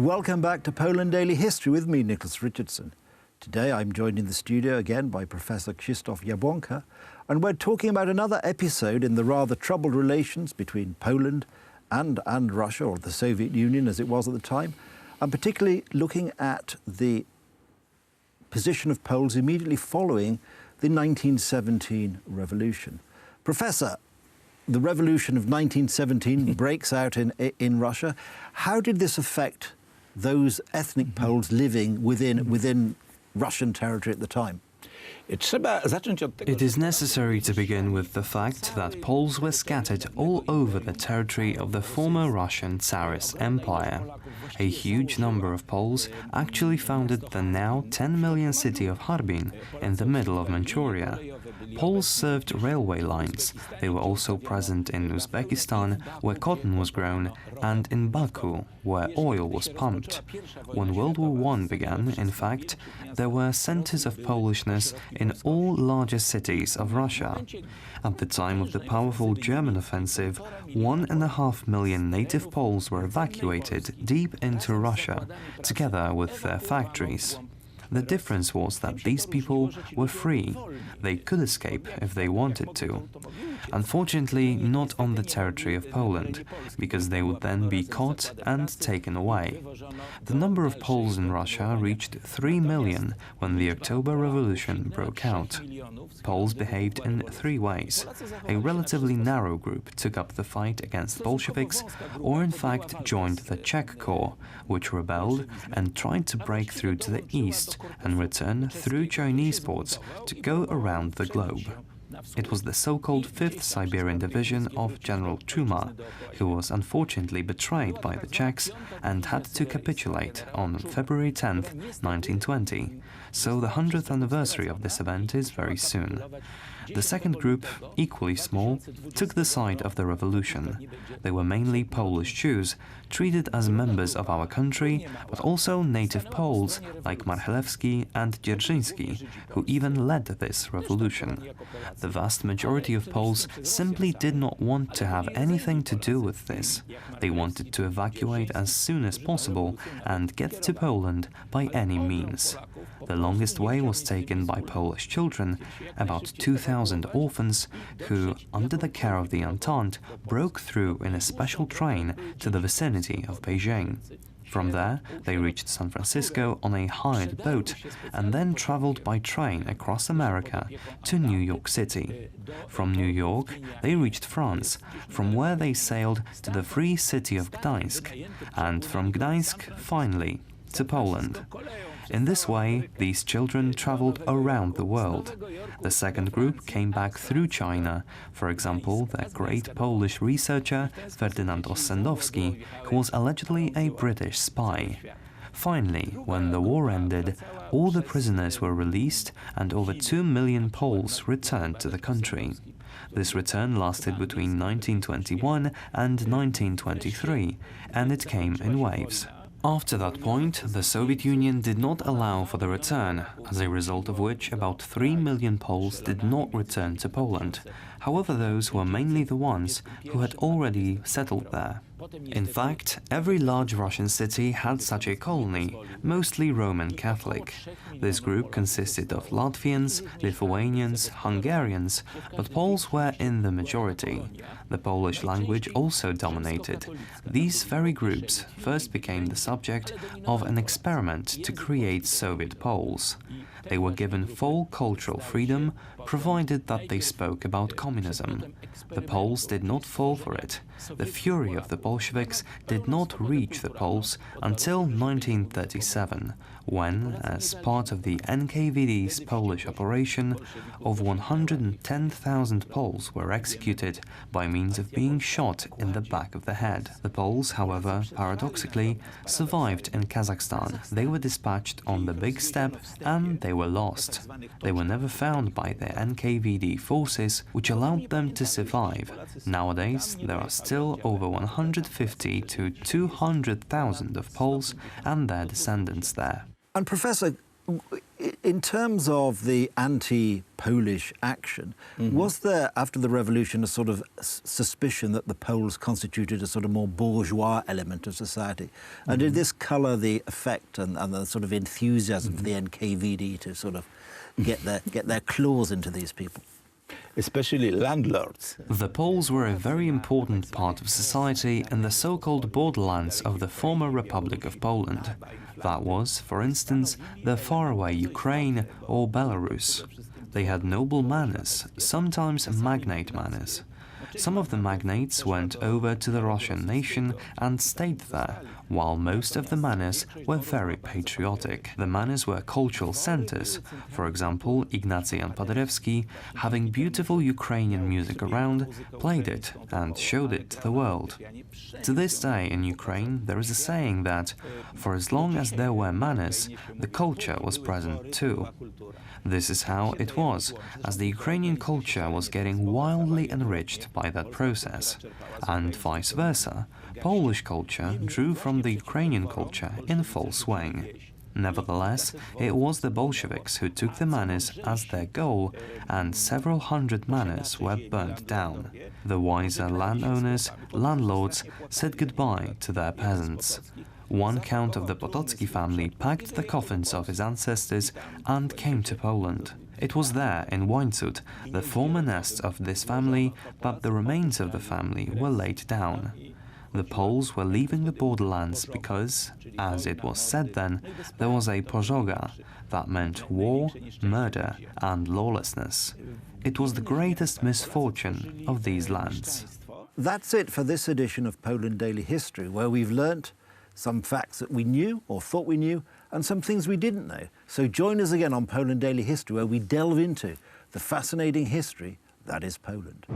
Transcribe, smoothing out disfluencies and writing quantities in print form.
welcome back to Poland Daily History with me, Nicholas Richardson. Today I'm joined in the studio again by Professor Krzysztof Jabłonka, and we're talking about another episode in the rather troubled relations between Poland and Russia, or the Soviet Union as it was at the time, and particularly looking at the position of Poles immediately following the 1917 revolution. Professor, the revolution of 1917 breaks out in Russia. How did this affect those ethnic Poles living within Russian territory at the time? It is necessary to begin with the fact that Poles were scattered all over the territory of the former Russian Tsarist Empire. A huge number of Poles actually founded the now 10 million city of Harbin in the middle of Manchuria. Poles served railway lines. They were also present in Uzbekistan, where cotton was grown, and in Baku, where oil was pumped. When World War I began, in fact, there were centers of Polishness in all larger cities of Russia. At the time of the powerful German offensive, 1.5 million native Poles were evacuated deep into Russia, together with their factories. The difference was that these people were free. They could escape if they wanted to. Unfortunately, not on the territory of Poland, because they would then be caught and taken away. The number of Poles in Russia reached 3 million when the October Revolution broke out. Poles behaved in three ways. A relatively narrow group took up the fight against the Bolsheviks, or in fact joined the Czech Corps, which rebelled and tried to break through to the east and return through Chinese ports to go around the globe. It was the so-called 5th Siberian Division of General Truma, who was unfortunately betrayed by the Czechs and had to capitulate on February 10, 1920, so the 100th anniversary of this event is very soon. The second group, equally small, took the side of the revolution. They were mainly Polish Jews, treated as members of our country, but also native Poles like Marchelewski and Dzerzhinsky, who even led this revolution. The vast majority of Poles simply did not want to have anything to do with this. They wanted to evacuate as soon as possible and get to Poland by any means. The longest way was taken by Polish children, about 2,000 orphans, who, under the care of the Entente, broke through in a special train to the vicinity of Beijing. From there, they reached San Francisco on a hired boat and then traveled by train across America to New York City. From New York, they reached France, from where they sailed to the free city of Gdańsk, and from Gdańsk, finally, to Poland. In this way, these children traveled around the world. The second group came back through China, for example, the great Polish researcher Ferdynand Ossendowski, who was allegedly a British spy. Finally, when the war ended, all the prisoners were released and over 2 million Poles returned to the country. This return lasted between 1921 and 1923, and it came in waves. After that point, the Soviet Union did not allow for the return, as a result of which about 3 million Poles did not return to Poland. However, those were mainly the ones who had already settled there. In fact, every large Russian city had such a colony, mostly Roman Catholic. This group consisted of Latvians, Lithuanians, Hungarians, but Poles were in the majority. The Polish language also dominated. These very groups first became the subject of an experiment to create Soviet Poles. They were given full cultural freedom, provided that they spoke about communism. The Poles did not fall for it. The fury of the Bolsheviks did not reach the Poles until 1937, when, as part of the NKVD's Polish operation, of 110,000 Poles were executed by means of being shot in the back of the head. The Poles, however, paradoxically, survived in Kazakhstan. They were dispatched on the Big Steppe and they were lost. They were never found by the NKVD forces, which allowed them to survive. Nowadays, there are still over 150 to 200,000 of Poles and their descendants there. And Professor, In terms of the anti-Polish action, was there, after the revolution, a sort of suspicion that the Poles constituted a sort of more bourgeois element of society? And did this colour the effect and the sort of enthusiasm for the NKVD to sort of get their claws into these people? Especially landlords. The Poles were a very important part of society in the so-called borderlands of the former Republic of Poland. That was, for instance, the faraway Ukraine or Belarus. They had noble manners, sometimes magnate manners. Some of the magnates went over to the Russian nation and stayed there, while most of the manners were very patriotic. The manners were cultural centers. For example, Ignacy and Paderewski, having beautiful Ukrainian music around, played it and showed it to the world. To this day in Ukraine there is a saying that, for as long as there were manners, the culture was present too. This is how it was, as the Ukrainian culture was getting wildly enriched by that process, and vice versa, Polish culture drew from the Ukrainian culture in full swing. Nevertheless, it was the Bolsheviks who took the manners as their goal, and several hundred manners were burnt down. The wiser landowners, landlords, said goodbye to their peasants. One count of the Potocki family packed the coffins of his ancestors and came to Poland. It was there, in Łańcut, the former nest of this family, but the remains of the family were laid down. The Poles were leaving the borderlands because, as it was said then, there was a pożoga, that meant war, murder and lawlessness. It was the greatest misfortune of these lands. That's it for this edition of Poland Daily History, where we've learnt some facts that we knew or thought we knew, and some things we didn't know. So join us again on Poland Daily History, where we delve into the fascinating history that is Poland.